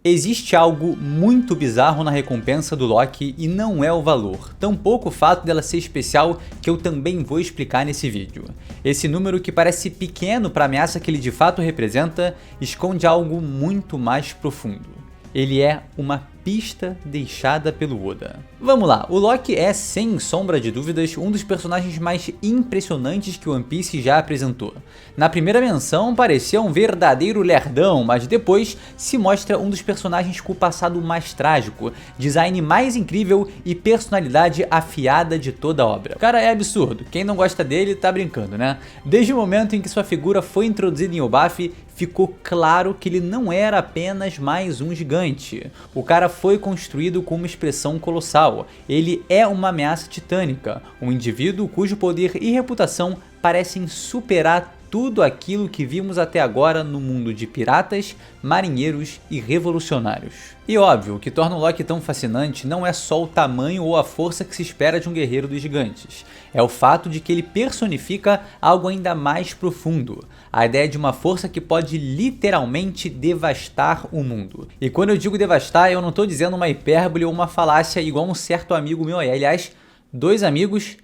Existe algo muito bizarro na recompensa do Loki e não é o valor, tampouco o fato dela ser especial, que eu também vou explicar nesse vídeo. Esse número, que parece pequeno para a ameaça que ele de fato representa, esconde algo muito mais profundo. Ele é uma pista deixada pelo Oda. Vamos lá, o Loki é, sem sombra de dúvidas, um dos personagens mais impressionantes que One Piece já apresentou. Na primeira menção parecia um verdadeiro lerdão, mas depois se mostra um dos personagens com o passado mais trágico, design mais incrível e personalidade afiada de toda a obra. O cara é absurdo, quem não gosta dele tá brincando, né? Desde o momento em que sua figura foi introduzida em Elbaf, ficou claro que ele não era apenas mais um gigante. O cara foi construído com uma expressão colossal. Ele é uma ameaça titânica, um indivíduo cujo poder e reputação parecem superar tudo aquilo que vimos até agora no mundo de piratas, marinheiros e revolucionários. E óbvio, o que torna o Loki tão fascinante não é só o tamanho ou a força que se espera de um guerreiro dos gigantes, é o fato de que ele personifica algo ainda mais profundo, a ideia de uma força que pode literalmente devastar o mundo. E quando eu digo devastar, eu não estou dizendo uma hipérbole ou uma falácia igual um certo amigo meu aí, aliás, três amigos.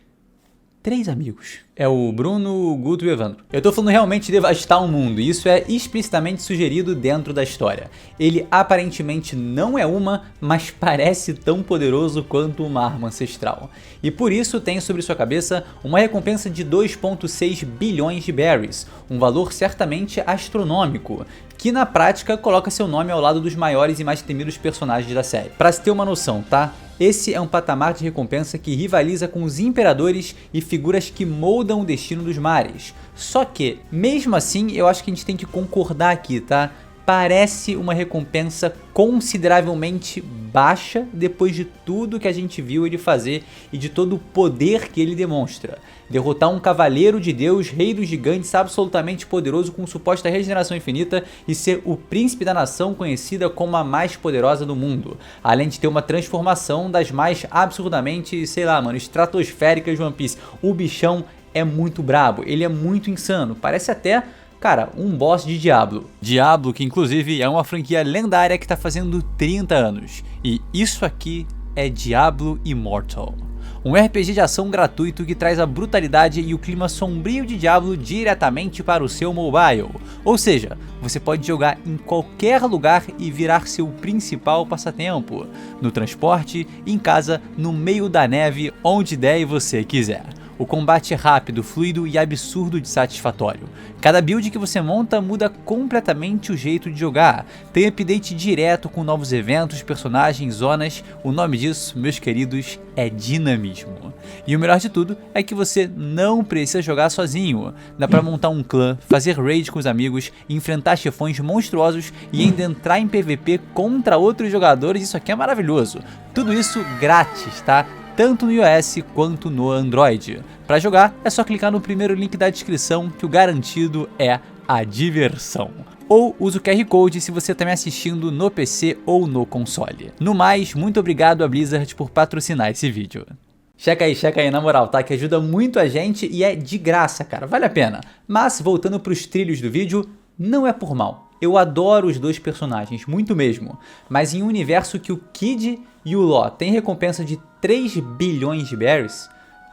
É o Bruno, o Guto e o Evandro. Eu tô falando realmente de devastar o mundo, e isso é explicitamente sugerido dentro da história. Ele aparentemente não é uma, mas parece tão poderoso quanto uma arma ancestral. E por isso tem sobre sua cabeça uma recompensa de 2,6 bilhões de berries, um valor certamente astronômico, que na prática coloca seu nome ao lado dos maiores e mais temidos personagens da série. Pra se ter uma noção, tá? Esse é um patamar de recompensa que rivaliza com os imperadores e figuras que moldam o destino dos mares. Só que, mesmo assim, eu acho que a gente tem que concordar aqui, tá? Parece uma recompensa consideravelmente baixa depois de tudo que a gente viu ele fazer e de todo o poder que ele demonstra. Derrotar um cavaleiro de Deus, rei dos gigantes, absolutamente poderoso com suposta regeneração infinita e ser o príncipe da nação conhecida como a mais poderosa do mundo. Além de ter uma transformação das mais absurdamente, sei lá mano, estratosféricas de One Piece. O bichão é muito brabo, ele é muito insano, parece até... cara, um boss de Diablo. Diablo, que inclusive é uma franquia lendária que está fazendo 30 anos. E isso aqui é Diablo Immortal. Um RPG de ação gratuito que traz a brutalidade e o clima sombrio de Diablo diretamente para o seu mobile. Ou seja, você pode jogar em qualquer lugar e virar seu principal passatempo. No transporte, em casa, no meio da neve, onde der e você quiser. O combate é rápido, fluido e absurdo de satisfatório. Cada build que você monta muda completamente o jeito de jogar. Tem update direto com novos eventos, personagens, zonas. O nome disso, meus queridos, é dinamismo. E o melhor de tudo é que você não precisa jogar sozinho. Dá pra montar um clã, fazer raid com os amigos, enfrentar chefões monstruosos e ainda entrar em PVP contra outros jogadores. Isso aqui é maravilhoso. Tudo isso grátis, tá? Tanto no iOS quanto no Android. Para jogar é só clicar no primeiro link da descrição, que o garantido é a diversão. Ou use o QR Code se você está me assistindo no PC ou no console. No mais, muito obrigado a Blizzard por patrocinar esse vídeo. Checa aí na moral, tá? Que ajuda muito a gente e é de graça, cara, vale a pena. Mas voltando para os trilhos do vídeo, não é por mal. Eu adoro os dois personagens, muito mesmo, mas em um universo que o Kid e o Law têm recompensa de 3 bilhões de berries,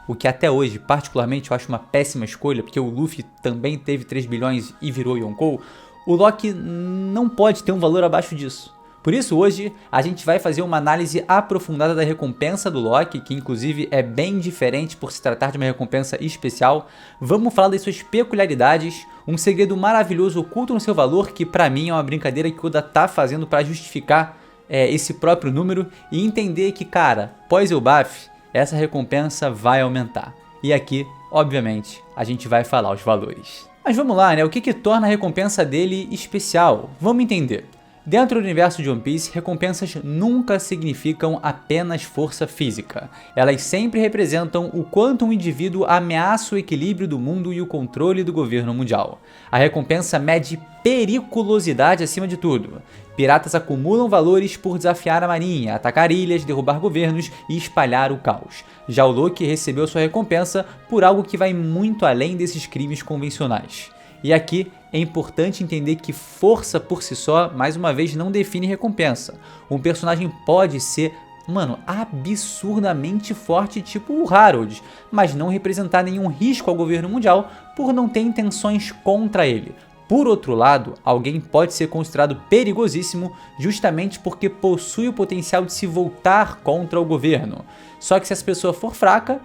o que até hoje particularmente eu acho uma péssima escolha, porque o Luffy também teve 3 bilhões e virou Yonkou, o Loki não pode ter um valor abaixo disso. Por isso hoje a gente vai fazer uma análise aprofundada da recompensa do Loki, que inclusive é bem diferente por se tratar de uma recompensa especial. Vamos falar das suas peculiaridades, um segredo maravilhoso oculto no seu valor, que pra mim é uma brincadeira que o Oda tá fazendo para justificar esse próprio número, e entender que, cara, pós Elbaf, essa recompensa vai aumentar. E aqui, obviamente, a gente vai falar os valores. Mas vamos lá, né? O que torna a recompensa dele especial? Vamos entender. Dentro do universo de One Piece, recompensas nunca significam apenas força física. Elas sempre representam o quanto um indivíduo ameaça o equilíbrio do mundo e o controle do governo mundial. A recompensa mede periculosidade acima de tudo. Piratas acumulam valores por desafiar a marinha, atacar ilhas, derrubar governos e espalhar o caos. Já o Loki recebeu sua recompensa por algo que vai muito além desses crimes convencionais. E aqui é importante entender que força por si só, mais uma vez, não define recompensa. Um personagem pode ser, mano, absurdamente forte, tipo o Harold, mas não representar nenhum risco ao governo mundial por não ter intenções contra ele. Por outro lado, alguém pode ser considerado perigosíssimo justamente porque possui o potencial de se voltar contra o governo. Só que se essa pessoa for fraca,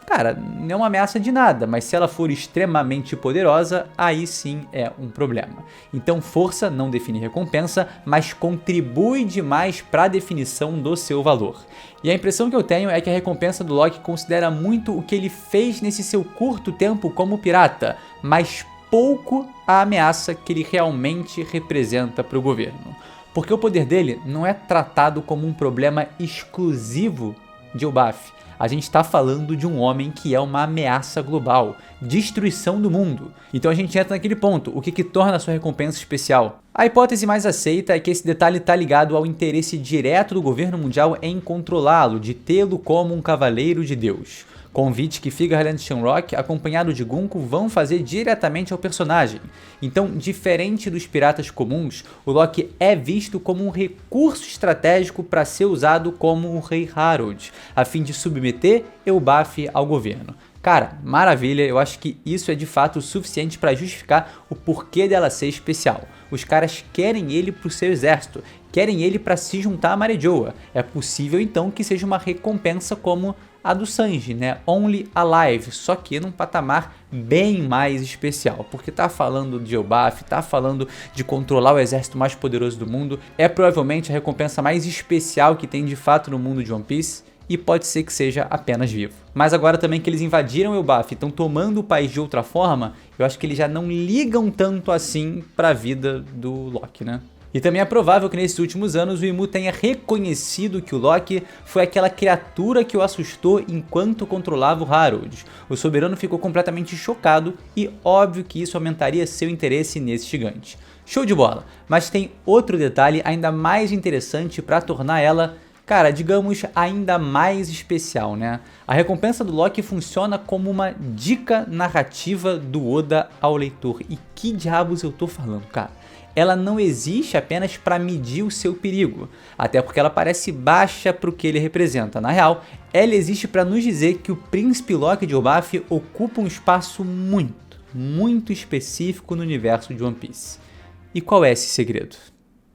cara, não é uma ameaça de nada, mas se ela for extremamente poderosa, aí sim é um problema. Então força não define recompensa, mas contribui demais para a definição do seu valor. E a impressão que eu tenho é que a recompensa do Loki considera muito o que ele fez nesse seu curto tempo como pirata, mas pouco a ameaça que ele realmente representa para o governo. Porque o poder dele não é tratado como um problema exclusivo de Elbaf. A gente está falando de um homem que é uma ameaça global, destruição do mundo. Então a gente entra naquele ponto, o que torna a sua recompensa especial? A hipótese mais aceita é que esse detalhe está ligado ao interesse direto do governo mundial em controlá-lo, de tê-lo como um cavaleiro de Deus. Convite que Figurland Shamrock, acompanhado de Gunko, vão fazer diretamente ao personagem. Então, diferente dos piratas comuns, o Loki é visto como um recurso estratégico para ser usado como o Rei Harold, a fim de submeter Elbaf ao governo. Cara, maravilha, eu acho que isso é de fato o suficiente para justificar o porquê dela ser especial. Os caras querem ele pro seu exército, querem ele para se juntar a Marejoa. É possível então que seja uma recompensa como a do Sanji, né? Only Alive, só que num patamar bem mais especial, porque tá falando de Elbaf, tá falando de controlar o exército mais poderoso do mundo, é provavelmente a recompensa mais especial que tem de fato no mundo de One Piece, e pode ser que seja apenas vivo. Mas agora também que eles invadiram Elbaf e estão tomando o país de outra forma, eu acho que eles já não ligam tanto assim pra vida do Loki, né? E também é provável que nesses últimos anos o Imu tenha reconhecido que o Loki foi aquela criatura que o assustou enquanto controlava o Harold. O soberano ficou completamente chocado e óbvio que isso aumentaria seu interesse nesse gigante. Show de bola! Mas tem outro detalhe ainda mais interessante para tornar ela, cara, digamos, ainda mais especial, né? A recompensa do Loki funciona como uma dica narrativa do Oda ao leitor. E que diabos eu tô falando, cara? Ela não existe apenas para medir o seu perigo, até porque ela parece baixa para o que ele representa. Na real, ela existe para nos dizer que o Príncipe Loki de Elbaf ocupa um espaço muito específico no universo de One Piece. E qual é esse segredo?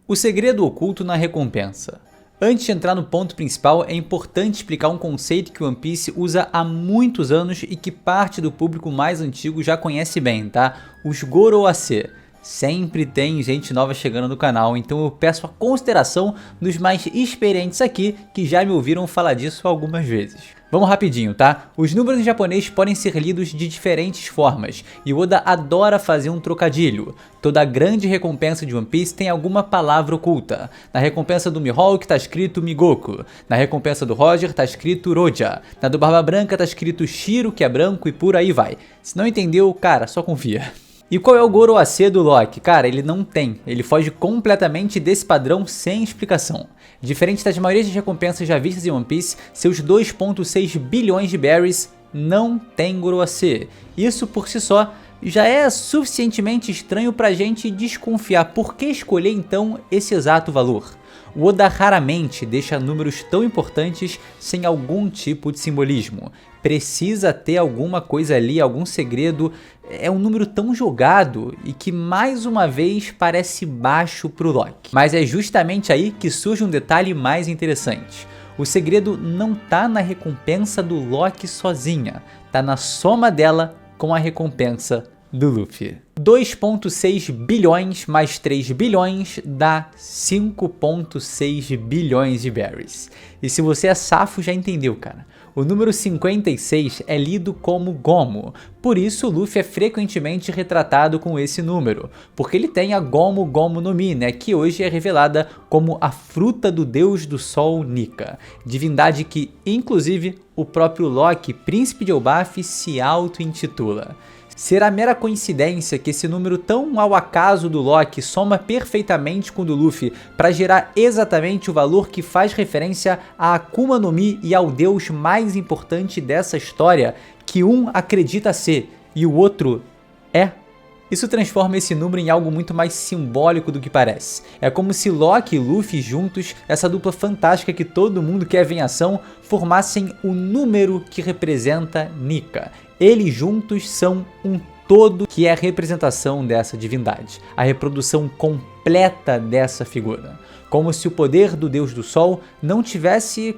O segredo oculto na recompensa. Antes de entrar no ponto principal, é importante explicar um conceito que One Piece usa há muitos anos e que parte do público mais antigo já conhece bem, tá? Os Goroase. Sempre tem gente nova chegando no canal, então eu peço a consideração dos mais experientes aqui que já me ouviram falar disso algumas vezes. Vamos rapidinho, tá? Os números em japonês podem ser lidos de diferentes formas, e Oda adora fazer um trocadilho. Toda grande recompensa de One Piece tem alguma palavra oculta. Na recompensa do Mihawk tá escrito Migoku, na recompensa do Roger tá escrito Roja, na do Barba Branca tá escrito Shiro, que é branco, e por aí vai. Se não entendeu, cara, só confia. E qual é o Goroase do Loki? Cara, ele não tem. Ele foge completamente desse padrão sem explicação. Diferente das maiorias de recompensas já vistas em One Piece, seus 2,6 bilhões de berries não tem Goroase. Isso por si só já é suficientemente estranho pra gente desconfiar. Por que escolher então esse exato valor? O Oda raramente deixa números tão importantes sem algum tipo de simbolismo. Precisa ter alguma coisa ali, algum segredo. É um número tão jogado e que mais uma vez parece baixo pro Loki. Mas é justamente aí que surge um detalhe mais interessante. O segredo não tá na recompensa do Loki sozinha, tá na soma dela com a recompensa do Luffy. 2,6 bilhões mais 3 bilhões dá 5,6 bilhões de berries. E se você é safo já entendeu, cara. O número 56 é lido como Gomu, por isso o Luffy é frequentemente retratado com esse número, porque ele tem a Gomu Gomu no Mi, né, que hoje é revelada como a fruta do deus do sol Nika, divindade que, inclusive, o próprio Loki, príncipe de Elbaf, se auto-intitula. Será mera coincidência que esse número tão ao acaso do Loki soma perfeitamente com o do Luffy para gerar exatamente o valor que faz referência a Akuma no Mi e ao deus mais importante dessa história, que um acredita ser e o outro é? Isso transforma esse número em algo muito mais simbólico do que parece. É como se Loki e Luffy juntos, essa dupla fantástica que todo mundo quer ver em ação, formassem o número que representa Nika. Eles juntos são um todo que é a representação dessa divindade, a reprodução completa dessa figura. Como se o poder do Deus do Sol não tivesse,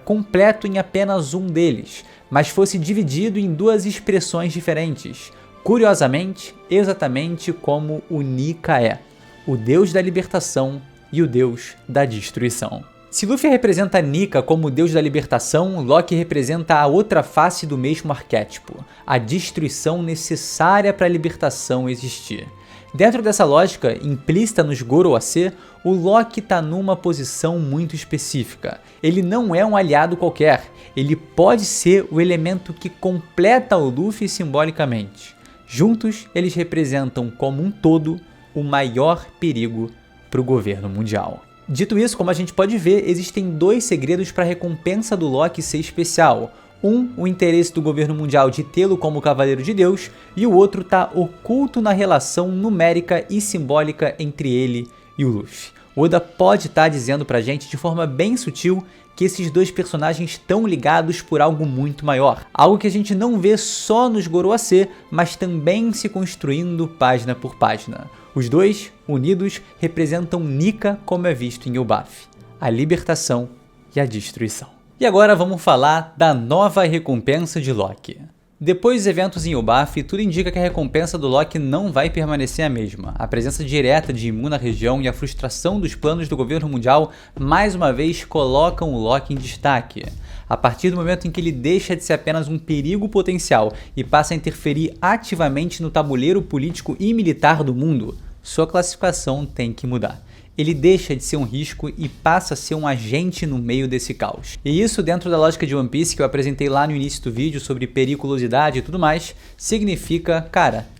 completo em apenas um deles, mas fosse dividido em duas expressões diferentes. Curiosamente, exatamente como o Nika é, o Deus da libertação e o Deus da destruição. Se Luffy representa Nika como o Deus da libertação, Loki representa a outra face do mesmo arquétipo, a destruição necessária para a libertação existir. Dentro dessa lógica, implícita nos Goroase, o Loki está numa posição muito específica. Ele não é um aliado qualquer, ele pode ser o elemento que completa o Luffy simbolicamente. Juntos, eles representam como um todo o maior perigo para o governo mundial. Dito isso, como a gente pode ver, existem dois segredos para a recompensa do Loki ser especial. O interesse do governo mundial de tê-lo como Cavaleiro de Deus, e o outro está oculto na relação numérica e simbólica entre ele e o Luffy. Oda pode estar dizendo pra gente de forma bem sutil que esses dois personagens estão ligados por algo muito maior. Algo que a gente não vê só nos Goroase, mas também se construindo página por página. Os dois, unidos, representam Nika como é visto em Elbaf, a libertação e a destruição. E agora vamos falar da nova recompensa de Loki. Depois dos eventos em Elbaf, tudo indica que a recompensa do Loki não vai permanecer a mesma. A presença direta de Imu na região e a frustração dos planos do governo mundial mais uma vez colocam o Loki em destaque. A partir do momento em que ele deixa de ser apenas um perigo potencial e passa a interferir ativamente no tabuleiro político e militar do mundo, sua classificação tem que mudar. Ele deixa de ser um risco e passa a ser um agente no meio desse caos. E isso, dentro da lógica de One Piece que eu apresentei lá no início do vídeo sobre periculosidade e tudo mais, significa,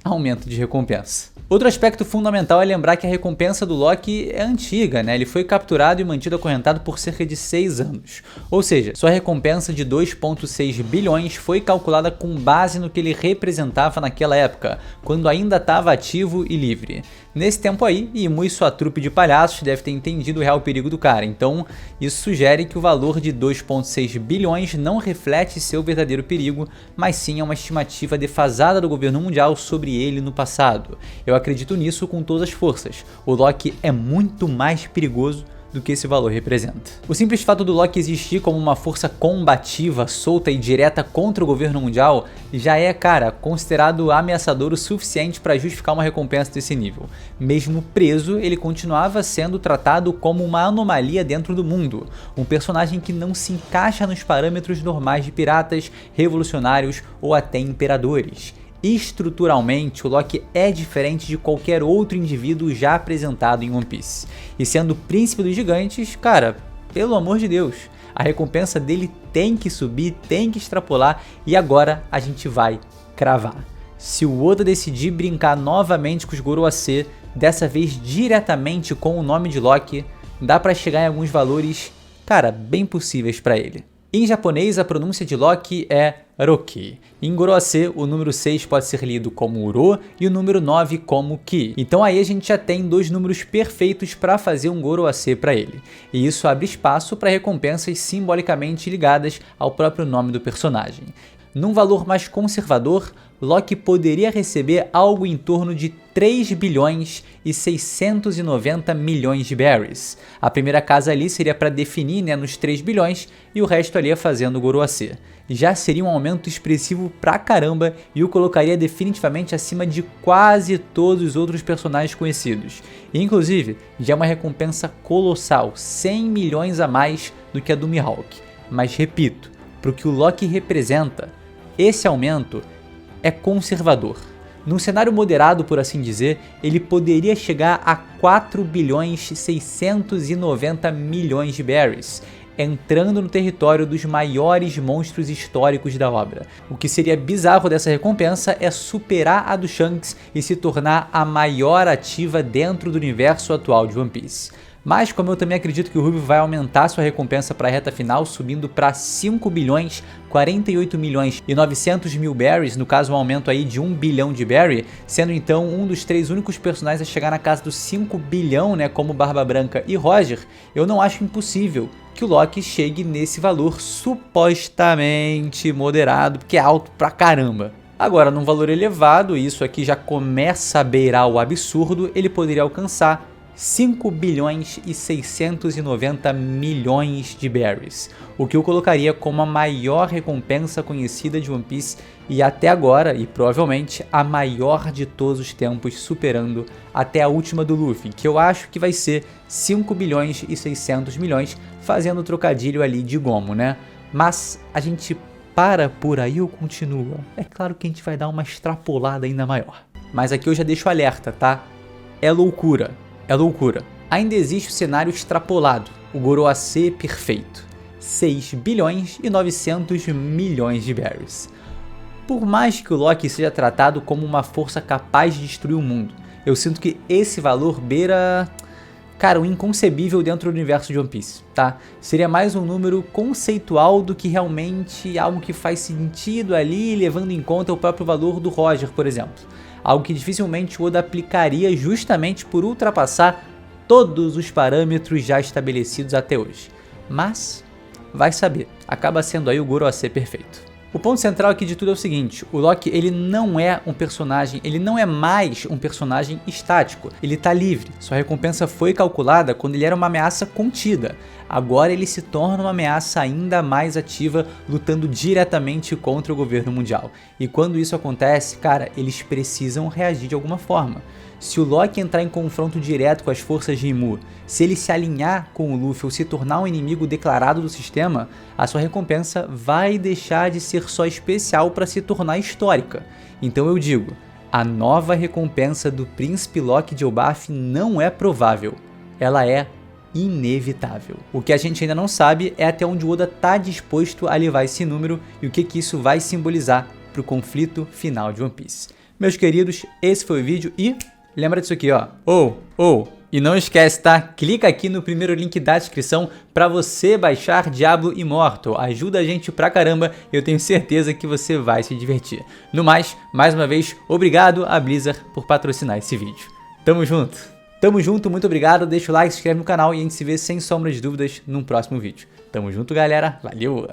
aumento de recompensa. Outro aspecto fundamental é lembrar que a recompensa do Loki é antiga, né? Ele foi capturado e mantido acorrentado por cerca de 6 anos. Ou seja, sua recompensa de 2,6 bilhões foi calculada com base no que ele representava naquela época, quando ainda estava ativo e livre. Nesse tempo aí, Imu e sua trupe de palhaços deve ter entendido o real perigo do cara, então isso sugere que o valor de 2,6 bilhões não reflete seu verdadeiro perigo, mas sim é uma estimativa defasada do governo mundial sobre ele no passado. Eu acredito nisso com todas as forças. O Loki é muito mais perigoso do que esse valor representa. O simples fato do Loki existir como uma força combativa, solta e direta contra o governo mundial já é, considerado ameaçador o suficiente para justificar uma recompensa desse nível. Mesmo preso, ele continuava sendo tratado como uma anomalia dentro do mundo, um personagem que não se encaixa nos parâmetros normais de piratas, revolucionários ou até imperadores. Estruturalmente, o Loki é diferente de qualquer outro indivíduo já apresentado em One Piece. E sendo o príncipe dos gigantes, pelo amor de Deus, a recompensa dele tem que subir, tem que extrapolar, e agora a gente vai cravar. Se o Oda decidir brincar novamente com os Goroase, dessa vez diretamente com o nome de Loki, dá pra chegar em alguns valores, bem possíveis pra ele. Em japonês, a pronúncia de Loki é Roki. Em Goroase, o número 6 pode ser lido como Uro e o número 9 como Ki. Então aí a gente já tem dois números perfeitos para fazer um Goroase para ele. E isso abre espaço para recompensas simbolicamente ligadas ao próprio nome do personagem. Num valor mais conservador, Loki poderia receber algo em torno de 3 bilhões e 690 milhões de berries. A primeira casa ali seria para definir nos 3 bilhões e o resto ali fazendo o Goroase. Já seria um aumento expressivo pra caramba e o colocaria definitivamente acima de quase todos os outros personagens conhecidos. E, inclusive, já é uma recompensa colossal, 100 milhões a mais do que a do Mihawk. Mas repito, pro que o Loki representa, esse aumento é conservador. Num cenário moderado, por assim dizer, ele poderia chegar a 4 bilhões e 690 milhões de berries, entrando no território dos maiores monstros históricos da obra. O que seria bizarro dessa recompensa é superar a do Shanks e se tornar a maior ativa dentro do universo atual de One Piece. Mas como eu também acredito que o Ruby vai aumentar sua recompensa para a reta final, subindo para 5 bilhões, 48 milhões e 900 mil berries, no caso um aumento aí de 1 bilhão de berry, sendo então um dos 3 únicos personagens a chegar na casa dos 5 bilhão, né, como Barba Branca e Roger, eu não acho impossível que o Loki chegue nesse valor supostamente moderado, porque é alto pra caramba. Agora, num valor elevado, isso aqui já começa a beirar o absurdo, ele poderia alcançar 5 bilhões e 690 milhões de berries, o que o colocaria como a maior recompensa conhecida de One Piece e até agora, e provavelmente a maior de todos os tempos, superando até a última do Luffy, que eu acho que vai ser 5 bilhões e 600 milhões, fazendo trocadilho ali de gomo, né? Mas a gente para por aí ou continua? É claro que a gente vai dar uma extrapolada ainda maior. Mas aqui eu já deixo alerta, tá? É loucura. É loucura. Ainda existe o cenário extrapolado, o Goroace perfeito. 6 bilhões e 900 milhões de berries. Por mais que o Loki seja tratado como uma força capaz de destruir o mundo, eu sinto que esse valor beira, cara, o inconcebível dentro do universo de One Piece, tá? Seria mais um número conceitual do que realmente algo que faz sentido ali, levando em conta o próprio valor do Roger, por exemplo. Algo que dificilmente o Oda aplicaria justamente por ultrapassar todos os parâmetros já estabelecidos até hoje. Mas, vai saber, acaba sendo aí o Goroace perfeito. O ponto central aqui de tudo é o seguinte, o Loki ele não é um personagem, ele não é mais um personagem estático, ele tá livre, sua recompensa foi calculada quando ele era uma ameaça contida, agora ele se torna uma ameaça ainda mais ativa, lutando diretamente contra o governo mundial, e quando isso acontece, cara, eles precisam reagir de alguma forma. Se o Loki entrar em confronto direto com as forças de Imu, se ele se alinhar com o Luffy ou se tornar um inimigo declarado do sistema, a sua recompensa vai deixar de ser só especial para se tornar histórica. Então eu digo, a nova recompensa do Príncipe Loki de Elbaf não é provável, ela é inevitável. O que a gente ainda não sabe é até onde o Oda está disposto a levar esse número e o que isso vai simbolizar para o conflito final de One Piece. Meus queridos, esse foi o vídeo e lembra disso aqui, ó. E não esquece, tá? Clica aqui no primeiro link da descrição para você baixar Diablo Immortal. Ajuda a gente pra caramba, eu tenho certeza que você vai se divertir. No mais uma vez, obrigado a Blizzard por patrocinar esse vídeo. Tamo junto! Tamo junto, muito obrigado, deixa o like, se inscreve no canal e a gente se vê sem sombra de dúvidas num próximo vídeo. Tamo junto, galera, valeu!